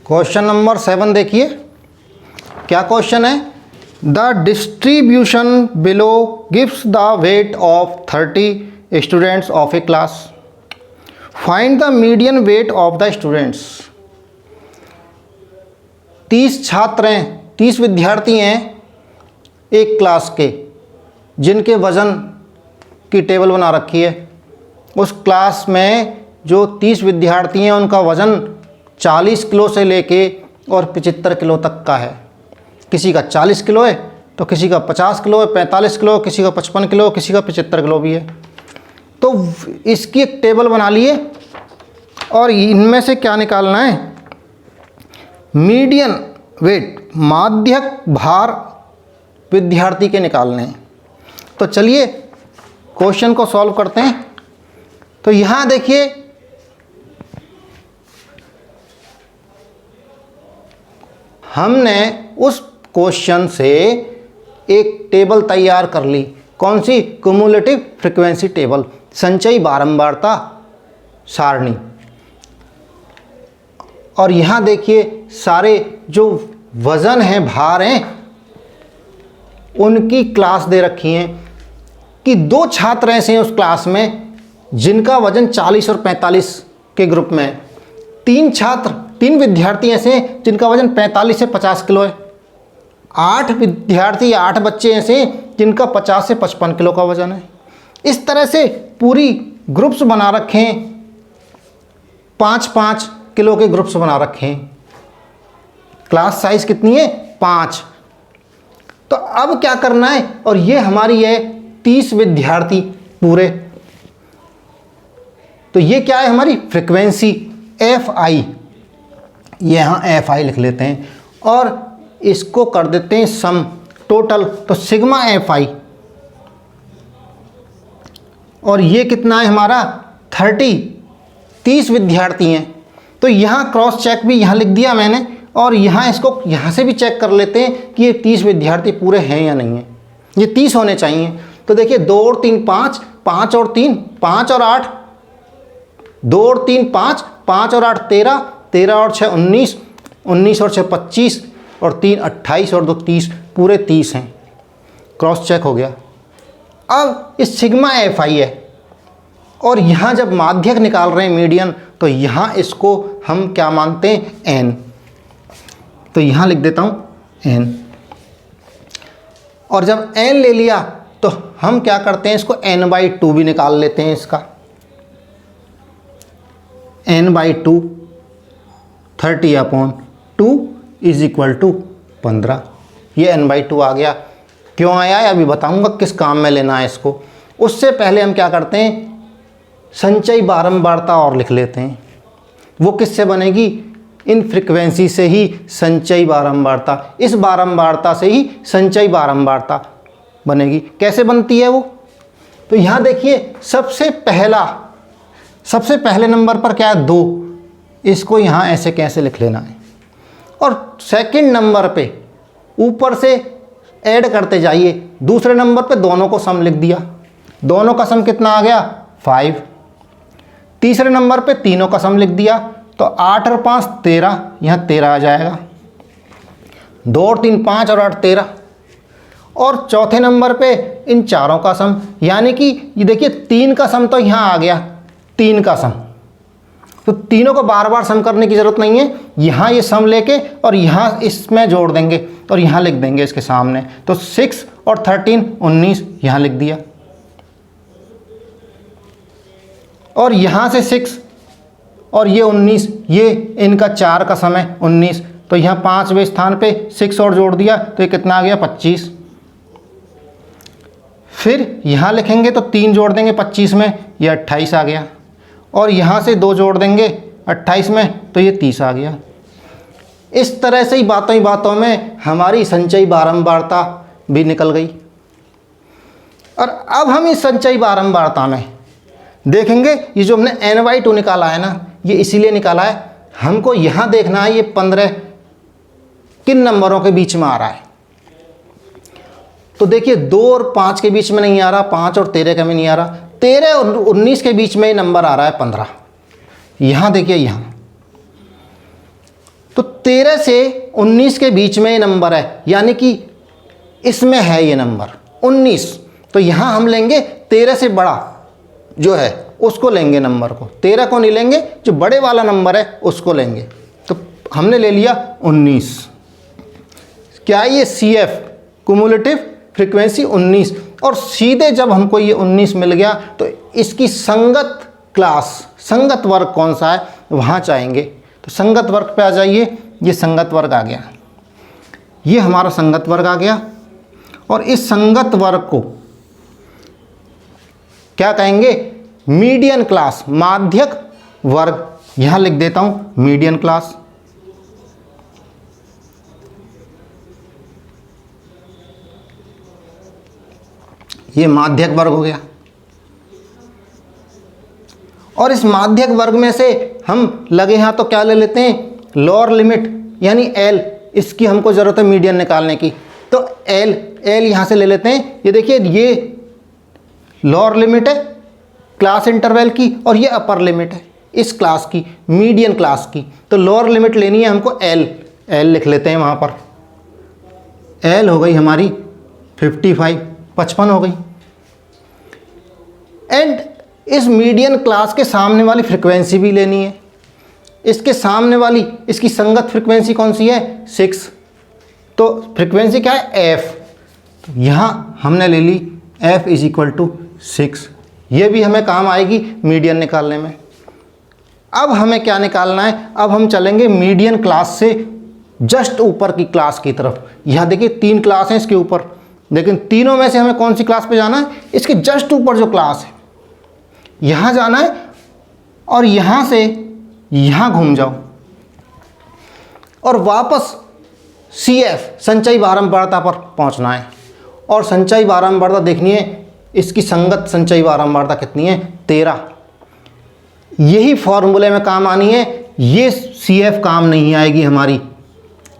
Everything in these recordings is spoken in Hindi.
क्वेश्चन नंबर 7 देखिए, क्या क्वेश्चन है। The distribution below gives the weight of 30 students of A class, find the median weight of the students. 30 छात्र हैं, 30 विद्यार्थी हैं एक क्लास के, जिनके वज़न की टेबल बना रखी है। उस क्लास में जो 30 विद्यार्थी हैं उनका वज़न 40 किलो से लेके और 75 किलो तक का है। किसी का 40 किलो है तो किसी का 50 किलो है, 45 किलो, किसी का 55 किलो, किसी का 75 किलो भी है। तो इसकी एक टेबल बना लिए और इनमें से क्या निकालना है, मीडियन वेट, माध्यक भार विद्यार्थी के निकालने हैं। तो चलिए क्वेश्चन को सॉल्व करते हैं। तो यहाँ देखिए हमने उस क्वेश्चन से एक टेबल तैयार कर ली। कौन सी? क्युमुलेटिव फ्रीक्वेंसी टेबल, संचयी बारंबारता सारणी। और यहाँ देखिए सारे जो वज़न हैं, भार हैं, उनकी क्लास दे रखी हैं कि 2 छात्र ऐसे हैं उस क्लास में जिनका वज़न 40 और 45 के ग्रुप में है। 3 विद्यार्थी ऐसे हैं जिनका वज़न 45 से 50 किलो है। 8 विद्यार्थी, 8 बच्चे ऐसे हैं जिनका 50 से 55 किलो का वज़न है। इस तरह से पूरी ग्रुप्स बना रखे हैं, 5-5 किलो के ग्रुप्स बना रखे हैं। क्लास साइज कितनी है? 5। तो अब क्या करना है, और ये हमारी है 30 विद्यार्थी पूरे। तो ये क्या है हमारी फ्रीक्वेंसी FI, यहाँ FI लिख लेते हैं और इसको कर देते हैं सम, टोटल। तो सिग्मा FI, और ये कितना है हमारा 30 विद्यार्थी हैं। तो यहाँ क्रॉस चेक भी यहाँ लिख दिया मैंने, और यहाँ इसको यहाँ से भी चेक कर लेते हैं कि ये 30 विद्यार्थी पूरे हैं या नहीं हैं। ये 30 होने चाहिए। तो देखिए 2 और 3 5, 5 और 3 5 और 8, 2 और 3 5, 5 और 8 13, 13 और 6 19, 19 और 6 25, और 3 28 और 2 30, पूरे 30 हैं। क्रॉस चेक हो गया। अब इस सिग्मा FI है, और यहाँ जब माध्यक निकाल रहे हैं मीडियन, तो यहाँ इसको हम क्या मानते हैं? N। तो यहाँ लिख देता हूँ N। और जब N ले लिया तो हम क्या करते हैं, इसको N/2 भी निकाल लेते हैं। इसका N/2, 30/2 = 15। ये N/2 आ गया। क्यों आया है अभी बताऊंगा, किस काम में लेना है इसको। उससे पहले हम क्या करते हैं, संचयी बारंबारता और लिख लेते हैं। वो किससे बनेगी? इन फ्रीक्वेंसी से ही संचयी बारंबारता, इस बारंबारता से ही संचयी बारंबारता बनेगी। कैसे बनती है वो? तो यहाँ देखिए सबसे पहले नंबर पर क्या है? 2। इसको यहाँ ऐसे कैसे लिख लेना है। और सेकंड नंबर पे ऊपर से ऐड करते जाइए। दूसरे नंबर पे दोनों को सम लिख दिया। दोनों का सम कितना आ गया? 5। तीसरे नंबर पे तीनों का सम लिख दिया, तो 8 और 5 13, यहाँ 13 आ जाएगा। 2 और 3 5 और 8 13। और चौथे नंबर पे इन चारों का सम, यानी कि ये देखिए 3 का सम तो यहाँ आ गया, 3 का सम। तो तीनों को बार बार सम करने की ज़रूरत नहीं है। यहाँ ये सम लेके और यहाँ इसमें जोड़ देंगे और यहाँ लिख देंगे इसके सामने। तो 6 और 13 19, यहाँ लिख दिया। और यहाँ से 6 और ये 19, ये इनका 4 का सम है 19। तो यहाँ 5वें स्थान पे 6 और जोड़ दिया, तो ये कितना आ गया? 25। फिर यहाँ लिखेंगे तो 3 जोड़ देंगे 25 में, ये 28 आ गया। और यहाँ से 2 जोड़ देंगे 28 में, तो ये 30 आ गया। इस तरह से ही बातों में हमारी संचयी बारंबारता भी निकल गई। और अब हम इस संचयी बारंबारता में देखेंगे, ये जो हमने N/2 निकाला है ना, ये इसीलिए निकाला है, हमको यहाँ देखना है ये 15 किन नंबरों के बीच में आ रहा है। तो देखिए 2 और 5 के बीच में नहीं आ रहा, 5 और 13 के में नहीं आ रहा, 13 और 19 के बीच में नंबर आ रहा है 15। यहाँ देखिए यहाँ। तो 13 से 19 के बीच में ये नंबर है, यानी कि इसमें है ये नंबर 19। तो यहाँ हम लेंगे 13 से बड़ा जो है उसको लेंगे, नंबर को 13 को नहीं लेंगे, जो बड़े वाला नंबर है उसको लेंगे। तो हमने ले लिया 19। क्या ये CF कुमुलेटिव फ्रीक्वेंसी 19, और सीधे जब हमको ये 19 मिल गया तो इसकी संगत क्लास, संगत वर्ग कौन सा है वहाँ चाहेंगे। तो संगत वर्ग पे आ जाइए, ये संगत वर्ग आ गया, ये हमारा संगत वर्ग आ गया। और इस संगत वर्ग को क्या कहेंगे, मीडियन क्लास, माध्यक वर्ग। यहाँ लिख देता हूँ मीडियन क्लास। ये माध्यक वर्ग हो गया। और इस माध्यक वर्ग में से हम लगे हाथ तो क्या ले लेते हैं, लोअर लिमिट यानी L, इसकी हमको ज़रूरत है मीडियन निकालने की। तो L यहाँ से ले लेते हैं। ये देखिए, ये लोअर लिमिट है क्लास इंटरवल की, और ये अपर लिमिट है इस क्लास की, मीडियन क्लास की। तो लोअर लिमिट लेनी है हमको L लिख लेते हैं वहाँ पर। L हो गई हमारी 55 हो गई। एंड इस मीडियन क्लास के सामने वाली फ्रिक्वेंसी भी लेनी है। इसके सामने वाली, इसकी संगत फ्रिक्वेंसी कौन सी है, 6। तो फ्रिक्वेंसी क्या है, F। तो यहाँ हमने ले ली F = 6। ये भी हमें काम आएगी मीडियन निकालने में। अब हमें क्या निकालना है, अब हम चलेंगे मीडियन क्लास से जस्ट ऊपर की क्लास की तरफ। यहाँ देखिए 3 क्लास हैं इसके ऊपर, लेकिन तीनों में से हमें कौन सी क्लास पे जाना है, इसके जस्ट ऊपर जो क्लास है यहाँ जाना है, और यहाँ से यहाँ घूम जाओ और वापस CF संचयी बारंबारता पर पहुँचना है। और संचयी बारंबारता देखनी है, इसकी संगत संचयी बारंबारता कितनी है, 13। यही फॉर्मूले में काम आनी है, ये CF काम नहीं आएगी हमारी।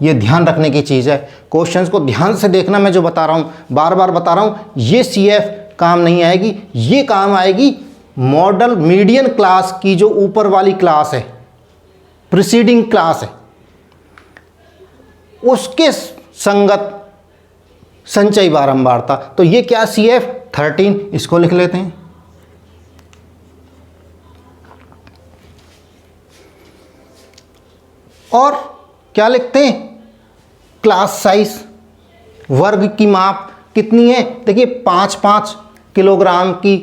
ये ध्यान रखने की चीज़ है, क्वेश्चंस को ध्यान से देखना। मैं जो बता रहा हूँ, बार बार बता रहा हूँ, ये CF काम नहीं आएगी। ये काम आएगी मॉडल मीडियन क्लास की, जो ऊपर वाली क्लास है, प्रीसीडिंग क्लास है, उसके संगत संचयी बारंबारता। तो ये क्या, CF 13, इसको लिख लेते हैं। और क्या लिखते हैं, क्लास साइज, वर्ग की माप कितनी है, देखिए 5-5 किलोग्राम की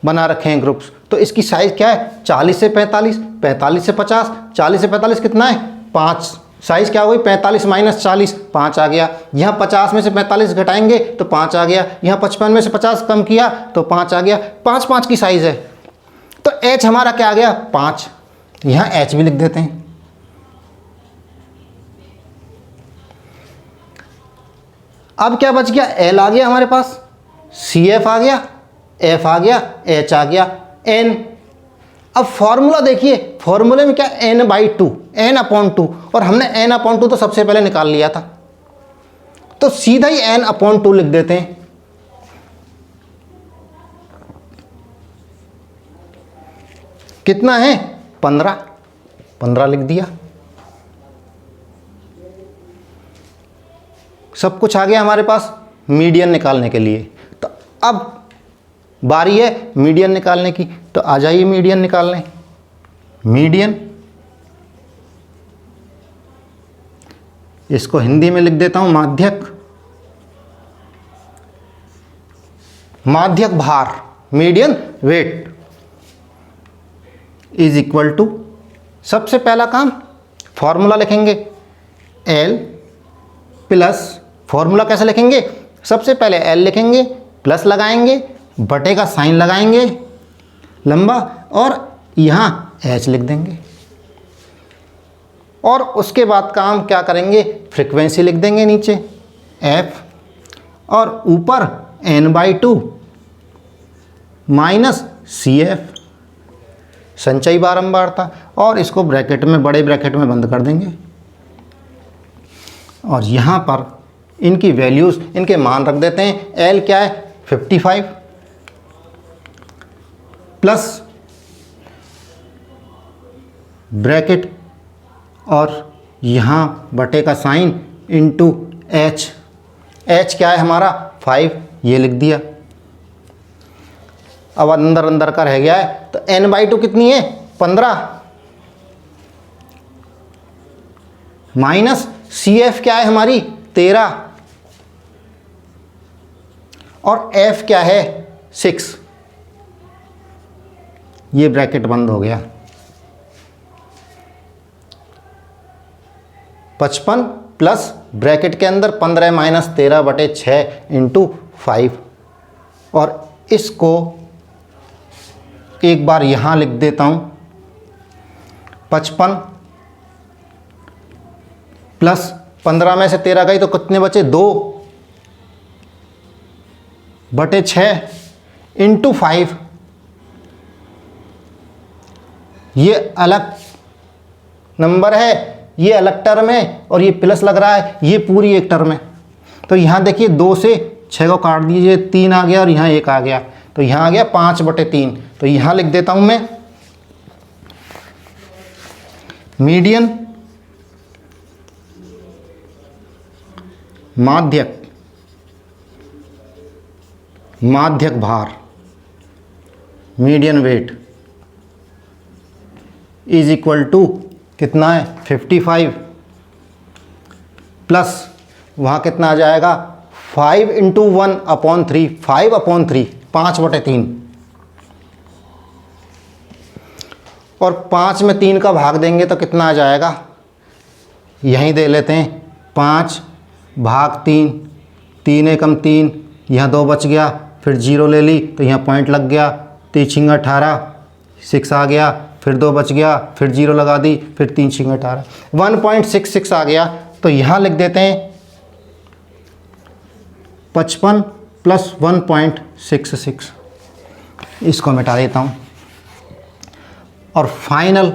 बना रखे हैं ग्रुप्स। तो इसकी साइज क्या है, 40 से 45, 45 से 50, 40 से 45 कितना है, 5। साइज क्या हो गई, 45 - 40, 5 आ गया। यहाँ 50 में से 45 घटाएंगे तो 5 आ गया। यहाँ 55 में से 50 कम किया तो 5 आ गया। 5-5 की साइज है। तो H हमारा क्या आ गया, 5। यहाँ H भी लिख देते हैं। अब क्या बच गया, L आ गया हमारे पास, CF आ गया, F आ गया, H आ गया, N। अब फॉर्मूला देखिए, फॉर्मूले में क्या, N/2, N/2, और हमने N/2 तो सबसे पहले निकाल लिया था, तो सीधा ही N/2 लिख देते हैं। कितना है, 15 लिख दिया। सब कुछ आ गया हमारे पास मीडियन निकालने के लिए। तो अब बारी है मीडियन निकालने की, तो आ जाइए मीडियन निकालने। मीडियन, इसको हिंदी में लिख देता हूं माध्यक। माध्यक भार, मीडियन वेट, = सबसे पहला काम फॉर्मूला लिखेंगे, L प्लस, फॉर्मूला कैसे लिखेंगे, सबसे पहले L लिखेंगे, प्लस लगाएंगे, बटे का साइन लगाएंगे लंबा, और यहाँ H लिख देंगे। और उसके बाद काम क्या करेंगे, फ्रीक्वेंसी लिख देंगे नीचे F, और ऊपर N/2 माइनस CF संचयी बारंबारता, और इसको ब्रैकेट में, बड़े ब्रैकेट में बंद कर देंगे। और यहाँ पर इनकी वैल्यूज़, इनके मान रख देते हैं। L क्या है, 55 प्लस ब्रैकेट और यहाँ बटे का साइन इंटू एच, एच क्या है हमारा 5, ये लिख दिया। अब अंदर अंदर का रह गया है, तो n/2 कितनी है 15 माइनस CF क्या है हमारी 13 और F क्या है 6। ये ब्रैकेट बंद हो गया। 55 प्लस ब्रैकेट के अंदर 15 माइनस 13 बटे 6 इंटू 5, और इसको एक बार यहाँ लिख देता हूँ। 55 प्लस 15 में से 13 गई तो कितने बचे 2 बटे 6 इंटू 5। ये अलग नंबर है, ये अलग टर्म है और ये प्लस लग रहा है, ये पूरी एक टर्म है। तो यहाँ देखिए 2 से 6 को काट दीजिए, 3 आ गया और यहाँ 1 आ गया, तो यहाँ आ गया 5/3। तो यहाँ लिख देता हूँ मैं मीडियन माध्यक भार median weight is equal to कितना है 55 प्लस वहाँ कितना आ जाएगा 5 इंटू 1/3, 5/3, 5/3, और 5 में 3 का भाग देंगे तो कितना आ जाएगा, यहीं दे लेते हैं 5/3, 3 एकम 3, यहाँ 2 बच गया, फिर 0 ले ली तो यहाँ पॉइंट लग गया, 3 18, 6 आ गया, फिर 2 बच गया, फिर 0 लगा दी, फिर 3 18, 1.66 आ गया। तो यहाँ लिख देते हैं 55 प्लस 1.66, इसको मिटा देता हूँ, और फाइनल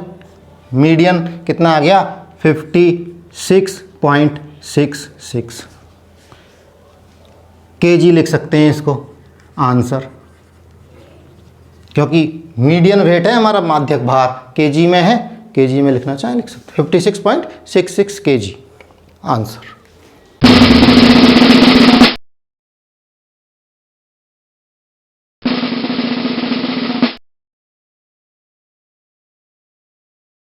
मीडियन कितना आ गया 56.66 kg लिख सकते हैं इसको आंसर, क्योंकि मीडियन वेट है हमारा माध्यक भार, केजी में है, केजी में लिखना चाहें लिख सकते हैं 56.66 kg आंसर।